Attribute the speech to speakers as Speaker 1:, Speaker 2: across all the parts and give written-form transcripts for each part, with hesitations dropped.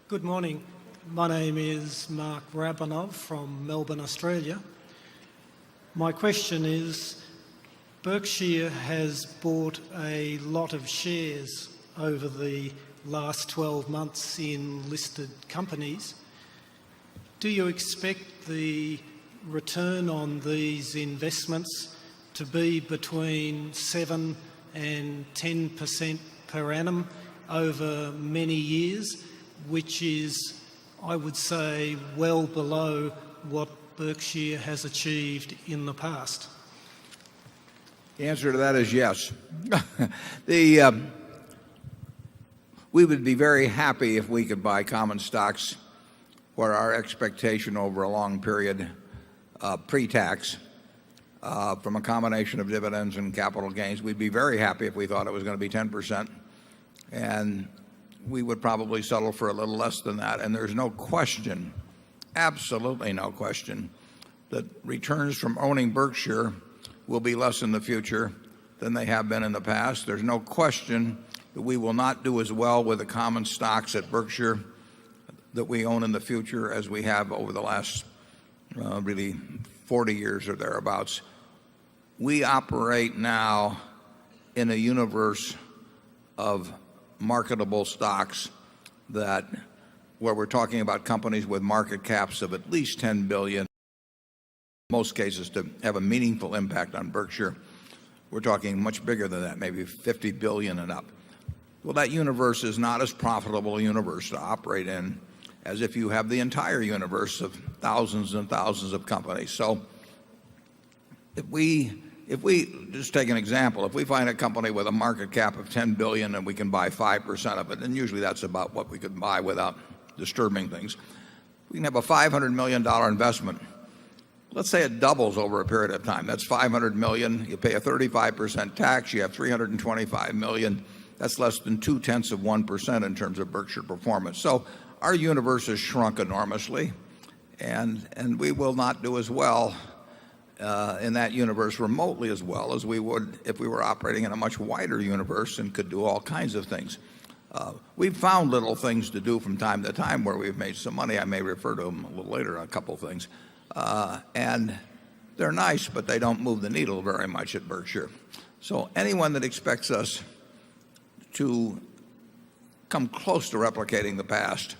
Speaker 1: Good morning. My name is Mark Rabinov from Melbourne, Australia. My question is, Berkshire has bought a lot of shares over the last 12 months in listed companies. Do you expect the return on these investments to be between 7 and 10% per annum over many years, which is, I would say, well below what Berkshire has achieved in the past?
Speaker 2: The answer to that is yes. We would be very happy if we could buy common stocks where our expectation over a long period, pre-tax, from a combination of dividends and capital gains, we'd be very happy if we thought it was going to be 10%. And we would probably settle for a little less than that. And there's no question, absolutely no question, that returns from owning Berkshire will be less in the future than they have been in the past. There's no question that we will not do as well with the common stocks at Berkshire that we own in the future as we have over the last really 40 years or thereabouts. We operate now in a universe of marketable stocks where we're talking about companies with market caps of at least 10 billion. In most cases, to have a meaningful impact on Berkshire, we're talking much bigger than that, maybe 50 billion and up. Well, that universe is not as profitable a universe to operate in as if you have the entire universe of thousands and thousands of companies. So if we just take an example, if we find a company with a market cap of 10 billion and we can buy 5% of it, and usually that's about what we could buy without disturbing things, we can have a $500 million investment. Let's say it doubles over a period of time. That's 500 million. You pay a 35% tax. You have 325 million. That's less than 0.2% in terms of Berkshire performance. So our universe has shrunk enormously, and we will not do as well in that universe remotely as well as we would if we were operating in a much wider universe and could do all kinds of things. We've found little things to do from time to time where we've made some money. I may refer to them a little later, a couple of things. And they're nice, but they don't move the needle very much at Berkshire. So anyone that expects us to come close to replicating the past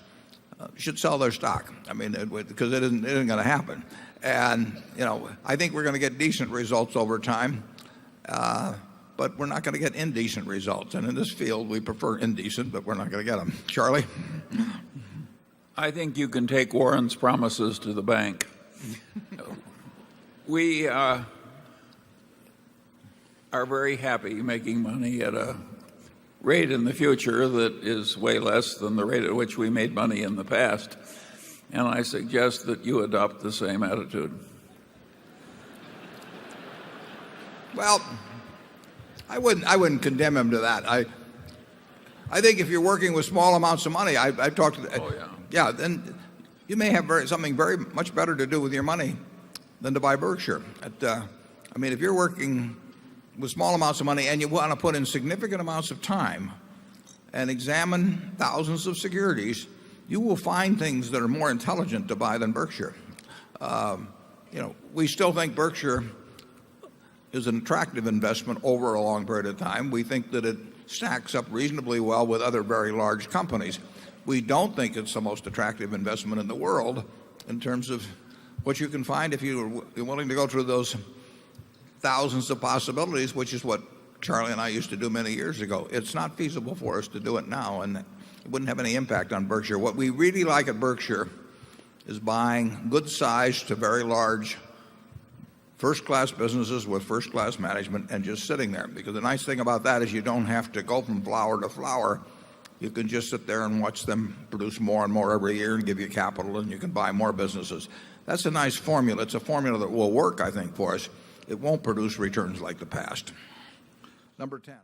Speaker 2: should sell their stock. I mean, because it isn't going to happen. And, I think we're going to get decent results over time, but we're not going to get indecent results. And in this field, we prefer indecent, but we're not going to get them. Charlie?
Speaker 3: I think you can take Warren's promises to the bank. We are very happy making money at a rate in the future that is way less than the rate at which we made money in the past. And I suggest that you adopt the same attitude.
Speaker 2: Well, I wouldn't condemn him to that. I think if you're working with small amounts of money, I've talked to yeah, then you may have something very much better to do with your money than to buy Berkshire. I mean, if you're working with small amounts of money and you want to put in significant amounts of time and examine thousands of securities, you will find things that are more intelligent to buy than Berkshire. We still think Berkshire is an attractive investment over a long period of time. We think that it stacks up reasonably well with other very large companies. We don't think it's the most attractive investment in the world in terms of what you can find if you're willing to go through those thousands of possibilities, which is what Charlie and I used to do many years ago. It's not feasible for us to do it now, and it wouldn't have any impact on Berkshire. What we really like at Berkshire is buying good size to very large first-class businesses with first-class management and just sitting there. Because the nice thing about that is you don't have to go from flower to flower. You can just sit there and watch them produce more and more every year and give you capital, and you can buy more businesses. That's a nice formula. It's a formula that will work, I think, for us. It won't produce returns like the past. Number 10.